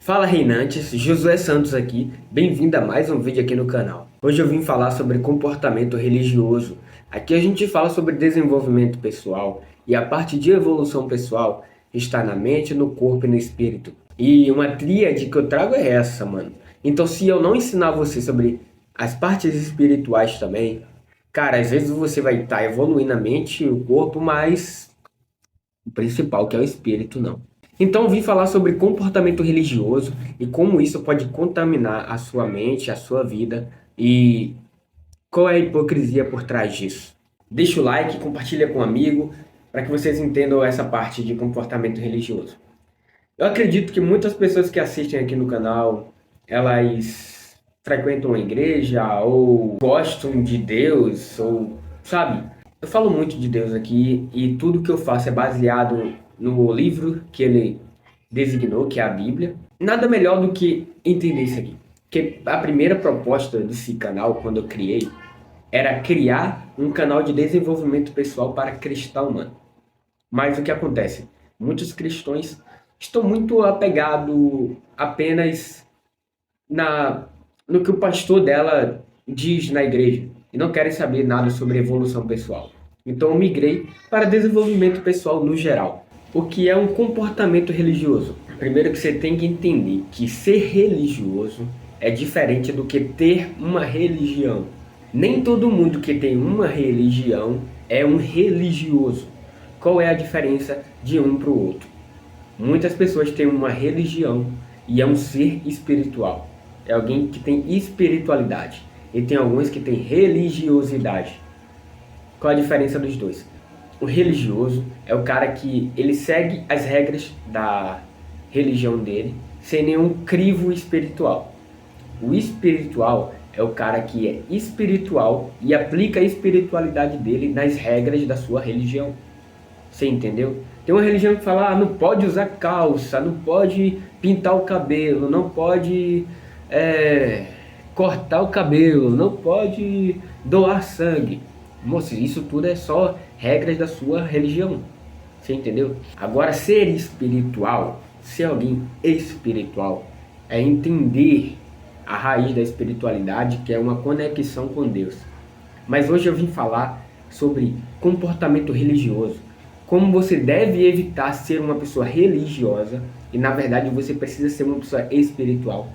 Fala reinantes, Josué Santos aqui, bem-vindo a mais um vídeo aqui no canal. Hoje eu vim falar sobre comportamento religioso. Aqui a gente fala sobre desenvolvimento pessoal e a parte de evolução pessoal está na mente, no corpo e no espírito. E uma tríade que eu trago é essa, mano. Então se eu não ensinar você sobre as partes espirituais também, cara, às vezes você vai estar evoluindo a mente e o corpo, mas o principal que é o espírito não. Então, eu vim falar sobre comportamento religioso e como isso pode contaminar a sua mente, a sua vida e qual é a hipocrisia por trás disso. Deixa o like, compartilha com um amigo para que vocês entendam essa parte de comportamento religioso. Eu acredito que muitas pessoas que assistem aqui no canal, elas frequentam a igreja ou gostam de Deus ou, sabe? Eu falo muito de Deus aqui e tudo que eu faço é baseado no livro que ele designou, que é a Bíblia. Nada melhor do que entender isso aqui. Porque a primeira proposta desse canal, quando eu criei, era criar um canal de desenvolvimento pessoal para cristão, mano. Mas o que acontece? Muitos cristãos estão muito apegados apenas no que o pastor dela diz na igreja e não querem saber nada sobre evolução pessoal. Então eu migrei para desenvolvimento pessoal no geral. O que é um comportamento religioso? Primeiro que você tem que entender que ser religioso é diferente do que ter uma religião. Nem todo mundo que tem uma religião é um religioso. Qual é a diferença de um para o outro? Muitas pessoas têm uma religião e é um ser espiritual. É alguém que tem espiritualidade. E tem alguns que têm religiosidade. Qual a diferença dos dois? O religioso é o cara que ele segue as regras da religião dele sem nenhum crivo espiritual. O espiritual é o cara que é espiritual e aplica a espiritualidade dele nas regras da sua religião. Você entendeu? Tem uma religião que fala, não pode usar calça, não pode pintar o cabelo, não pode cortar o cabelo, não pode doar sangue. Moço, isso tudo é só regras da sua religião. Você entendeu? Agora, ser espiritual, ser alguém espiritual, é entender a raiz da espiritualidade, que é uma conexão com Deus. Mas hoje eu vim falar sobre comportamento religioso. Como você deve evitar ser uma pessoa religiosa e, na verdade, você precisa ser uma pessoa espiritual.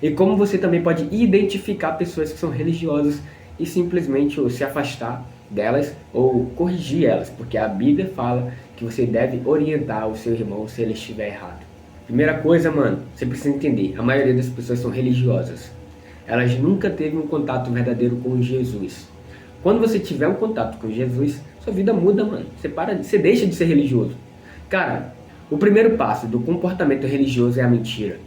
E como você também pode identificar pessoas que são religiosas e simplesmente se afastar delas ou corrigir elas, porque a Bíblia fala que você deve orientar o seu irmão se ele estiver errado. Primeira coisa, mano, você precisa entender, a maioria das pessoas são religiosas. Elas nunca teve um contato verdadeiro com Jesus. Quando você tiver um contato com Jesus, sua vida muda, mano. Você deixa de ser religioso. Cara, o primeiro passo do comportamento religioso é a mentira.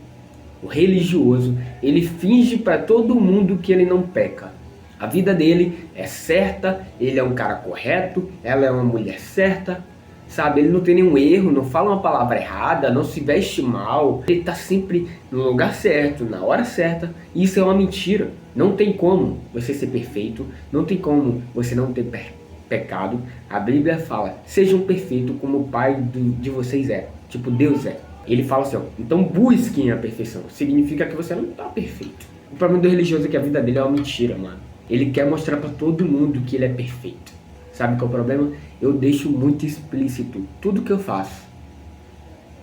O religioso, ele finge para todo mundo que ele não peca. A vida dele é certa, ele é um cara correto, ela é uma mulher certa, sabe? Ele não tem nenhum erro, não fala uma palavra errada, não se veste mal. Ele está sempre no lugar certo, na hora certa. E isso é uma mentira. Não tem como você ser perfeito, não tem como você não ter pecado. A Bíblia fala, sejam perfeitos como o Pai de vocês é, tipo Deus é. Ele fala assim, ó, então busquem a perfeição. Significa que você não está perfeito. O problema do religioso é que a vida dele é uma mentira, mano. Ele quer mostrar para todo mundo que ele é perfeito. Sabe qual é o problema? Eu deixo muito explícito tudo que eu faço.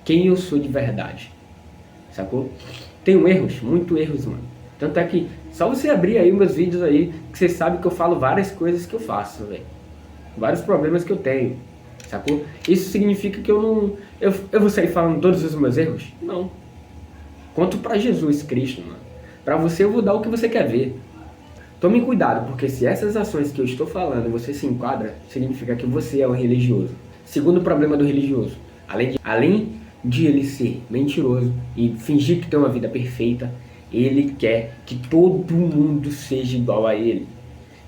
Quem eu sou de verdade. Sacou? Tenho erros, muito erros, mano. Tanto é que só você abrir aí meus vídeos aí, que você sabe que eu falo várias coisas que eu faço, velho. Vários problemas que eu tenho. Sacou? Isso significa que eu não... Eu vou sair falando todos os meus erros? Não. Conto pra Jesus Cristo, mano. Pra você eu vou dar o que você quer ver. Tome cuidado, porque se essas ações que eu estou falando você se enquadra, significa que você é um religioso. Segundo problema do religioso, além de ele ser mentiroso e fingir que tem uma vida perfeita, ele quer que todo mundo seja igual a ele.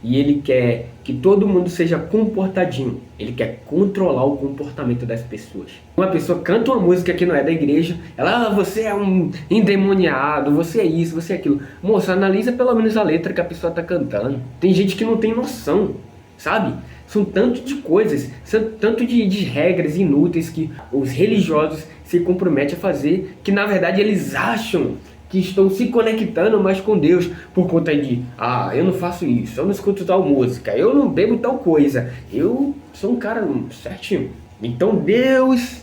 E ele quer que todo mundo seja comportadinho. Ele quer controlar o comportamento das pessoas. Uma pessoa canta uma música que não é da igreja, ela, você é um endemoniado, você é isso, você é aquilo. Moça, analisa pelo menos a letra que a pessoa está cantando. Tem gente que não tem noção, sabe? São tanto de coisas, são tanto de regras inúteis que os religiosos se compromete a fazer, que na verdade eles acham que estão se conectando mais com Deus por conta de, eu não faço isso, eu não escuto tal música, eu não bebo tal coisa, eu sou um cara certinho. Então Deus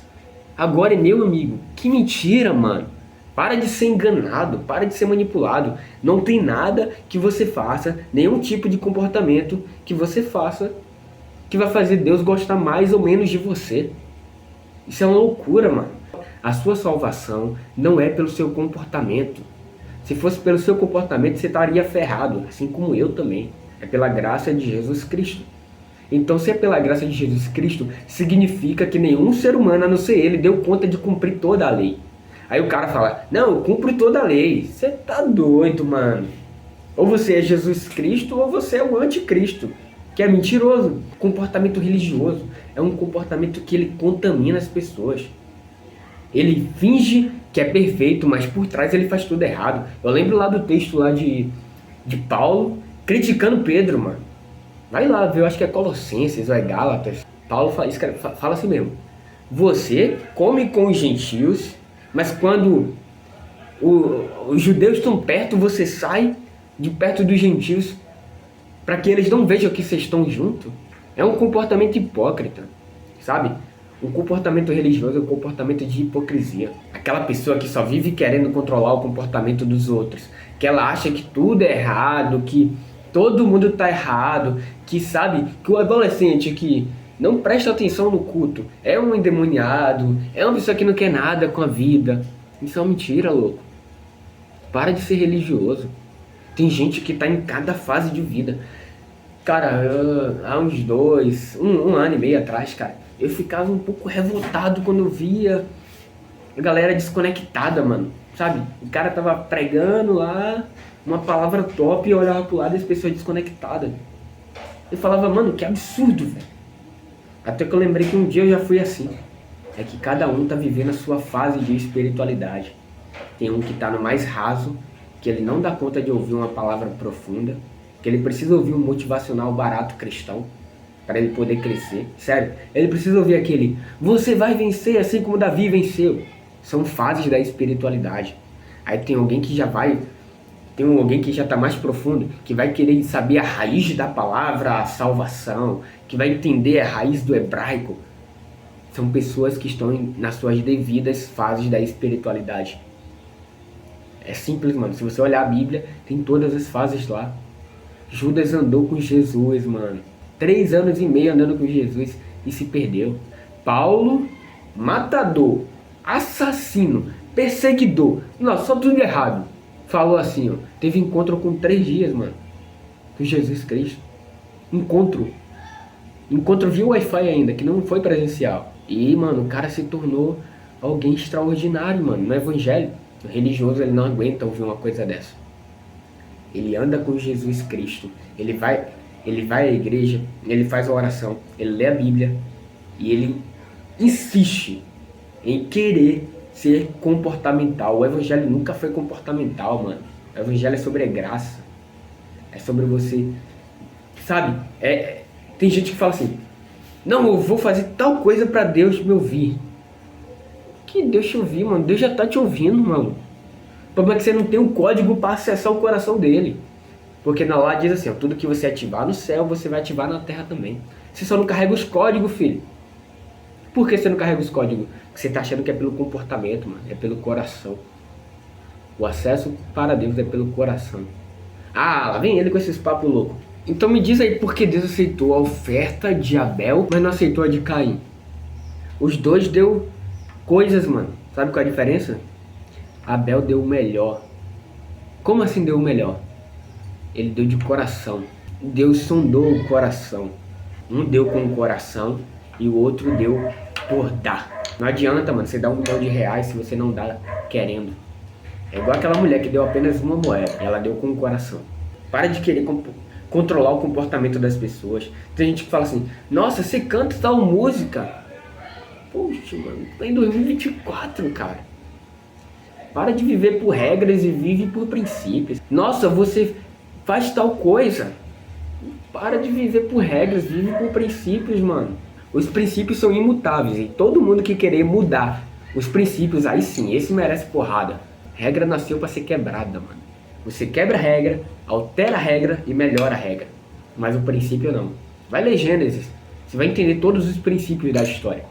agora é meu amigo. Que mentira, mano. Para de ser enganado, para de ser manipulado. Não tem nada que você faça, nenhum tipo de comportamento que você faça que vai fazer Deus gostar mais ou menos de você. Isso é uma loucura, mano. A sua salvação não é pelo seu comportamento. Se fosse pelo seu comportamento, você estaria ferrado, assim como eu também. É pela graça de Jesus Cristo. Então, se é pela graça de Jesus Cristo, significa que nenhum ser humano, a não ser ele, deu conta de cumprir toda a lei. Aí o cara fala, não, eu cumpro toda a lei. Você tá doido, mano. Ou você é Jesus Cristo, ou você é o anticristo, que é mentiroso. Comportamento religioso é um comportamento que ele contamina as pessoas. Ele finge que é perfeito, mas por trás ele faz tudo errado. Eu lembro lá do texto lá de Paulo, criticando Pedro, mano. Vai lá ver, eu acho que é Colossenses ou é Gálatas. Paulo fala assim mesmo. Você come com os gentios, mas quando os judeus estão perto, você sai de perto dos gentios para que eles não vejam que vocês estão juntos. É um comportamento hipócrita, sabe? Um comportamento religioso é um comportamento de hipocrisia. Aquela pessoa que só vive querendo controlar o comportamento dos outros, que ela acha que tudo é errado, que todo mundo está errado, que sabe que o adolescente que não presta atenção no culto é um endemoniado, é uma pessoa que não quer nada com a vida. Isso é uma mentira, louco. Para de ser religioso. Tem gente que está em cada fase de vida. Cara, há uns um ano e meio atrás, cara, eu ficava um pouco revoltado quando eu via a galera desconectada, mano. Sabe? O cara tava pregando lá uma palavra top e eu olhava pro lado e as pessoas desconectadas. Eu falava, mano, que absurdo, velho. Até que eu lembrei que um dia eu já fui assim. É que cada um tá vivendo a sua fase de espiritualidade. Tem um que tá no mais raso, que ele não dá conta de ouvir uma palavra profunda, que ele precisa ouvir um motivacional barato cristão para ele poder crescer. Sério, ele precisa ouvir aquele, você vai vencer assim como Davi venceu. São fases da espiritualidade. Aí tem alguém que já vai, tem alguém que já está mais profundo, que vai querer saber a raiz da palavra a salvação, que vai entender a raiz do hebraico. São pessoas que estão nas suas devidas fases da espiritualidade. É simples, mano. Se você olhar a Bíblia, tem todas as fases lá. Judas andou com Jesus, mano. 3 anos e meio andando com Jesus e se perdeu. Paulo, matador, assassino, perseguidor. Nossa, só tudo errado. Falou assim, ó. Teve encontro com 3 dias, mano. Com Jesus Cristo. Encontro via Wi-Fi ainda, que não foi presencial. E, mano, o cara se tornou alguém extraordinário, mano, no evangelho. O religioso, ele não aguenta ouvir uma coisa dessa. Ele anda com Jesus Cristo. Ele vai à igreja, ele faz a oração, ele lê a Bíblia e ele insiste em querer ser comportamental. O evangelho nunca foi comportamental, mano. O evangelho é sobre a graça. É sobre você, sabe? Tem gente que fala assim, não, eu vou fazer tal coisa pra Deus me ouvir. Que Deus te ouvir, mano? Deus já tá te ouvindo, mano. O problema é que você não tem um código para acessar o coração dele. Porque na lá diz assim, ó, tudo que você ativar no céu, você vai ativar na terra também. Você só não carrega os códigos, filho. Por que você não carrega os códigos? Porque você tá achando que é pelo comportamento, mano. É pelo coração. O acesso para Deus é pelo coração. Lá vem ele com esses papos loucos. Então me diz aí por que Deus aceitou a oferta de Abel, mas não aceitou a de Caim. Os dois deu coisas, mano. Sabe qual é a diferença? Abel deu o melhor. Como assim deu o melhor? Ele deu de coração. Deus sondou o coração. Um deu com o coração e o outro deu por dar. Não adianta, mano, você dar R$1 milhão se você não dá querendo. É igual aquela mulher que deu apenas uma moeda. Ela deu com o coração. Para de querer controlar o comportamento das pessoas. Tem gente que fala assim, nossa, você canta tal música. Poxa, mano, tá em 2024, cara. Para de viver por regras e vive por princípios. Nossa, você faz tal coisa. Para de viver por regras, vive por princípios, mano. Os princípios são imutáveis e todo mundo que querer mudar Os princípios, aí sim, esse merece porrada. Regra nasceu pra ser quebrada, mano. Você quebra a regra, altera a regra e melhora a regra. Mas o princípio não. Vai ler Gênesis, você vai entender todos os princípios da história.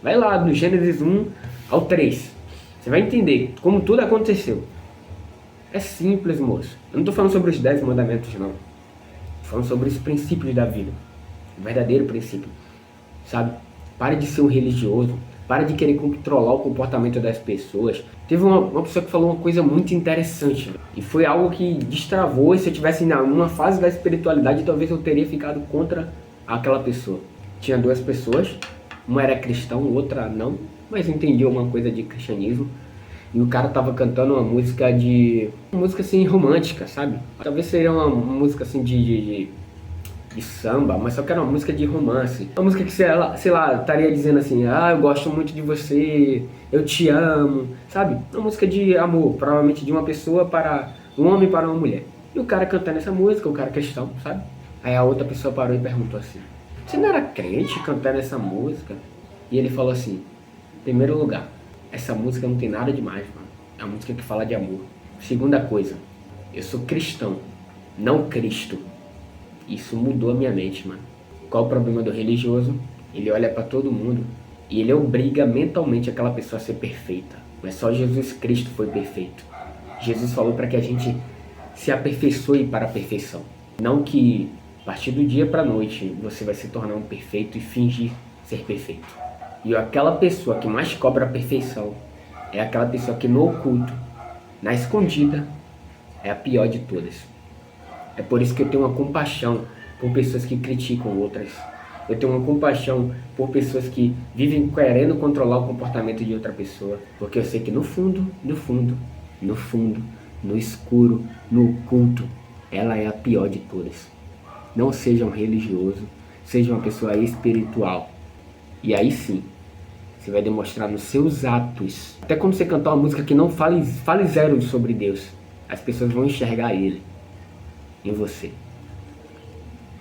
Vai lá do Gênesis 1 ao 3. Você vai entender como tudo aconteceu. É simples, moço. Eu não tô falando sobre os 10 mandamentos, não. Tô falando sobre os princípios da vida. O verdadeiro princípio. Sabe? Pare de ser um religioso. Pare de querer controlar o comportamento das pessoas. Teve uma pessoa que falou uma coisa muito interessante, né? E foi algo que destravou. E se eu tivesse numa fase da espiritualidade, talvez eu teria ficado contra aquela pessoa. Tinha duas pessoas. Uma era cristã, outra não. Mas entendia alguma coisa de cristianismo. E o cara tava cantando uma música assim romântica, sabe? Talvez seria uma música assim de samba, mas só que era uma música de romance. Uma música que, sei lá, estaria dizendo assim: ah, eu gosto muito de você, eu te amo, sabe? Uma música de amor, provavelmente de uma pessoa para um homem para uma mulher. E o cara cantando essa música, o cara cristão, sabe? Aí a outra pessoa parou e perguntou assim: você não era crente cantando essa música? E ele falou assim: em primeiro lugar, essa música não tem nada demais, mano. É uma música que fala de amor. Segunda coisa, eu sou cristão, não Cristo. Isso mudou a minha mente, mano. Qual o problema do religioso? Ele olha pra todo mundo e ele obriga mentalmente aquela pessoa a ser perfeita. Mas só Jesus Cristo foi perfeito. Jesus falou para que a gente se aperfeiçoe para a perfeição. Não que a partir do dia pra noite você vai se tornar um perfeito e fingir ser perfeito. E aquela pessoa que mais cobra a perfeição é aquela pessoa que no oculto, na escondida, é a pior de todas. É por isso que eu tenho uma compaixão por pessoas que criticam outras. Eu tenho uma compaixão por pessoas que vivem querendo controlar o comportamento de outra pessoa. Porque eu sei que no fundo, no escuro, no oculto, ela é a pior de todas. Não seja um religioso, seja uma pessoa espiritual. E aí sim, você vai demonstrar nos seus atos. Até quando você cantar uma música que não fale zero sobre Deus, as pessoas vão enxergar Ele em você.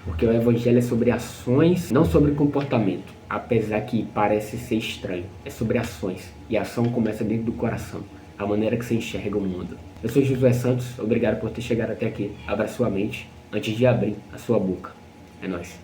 Porque o evangelho é sobre ações, não sobre comportamento. Apesar que parece ser estranho. É sobre ações. E a ação começa dentro do coração. A maneira que você enxerga o mundo. Eu sou Josué Santos. Obrigado por ter chegado até aqui. Abra sua mente antes de abrir a sua boca. É nóis.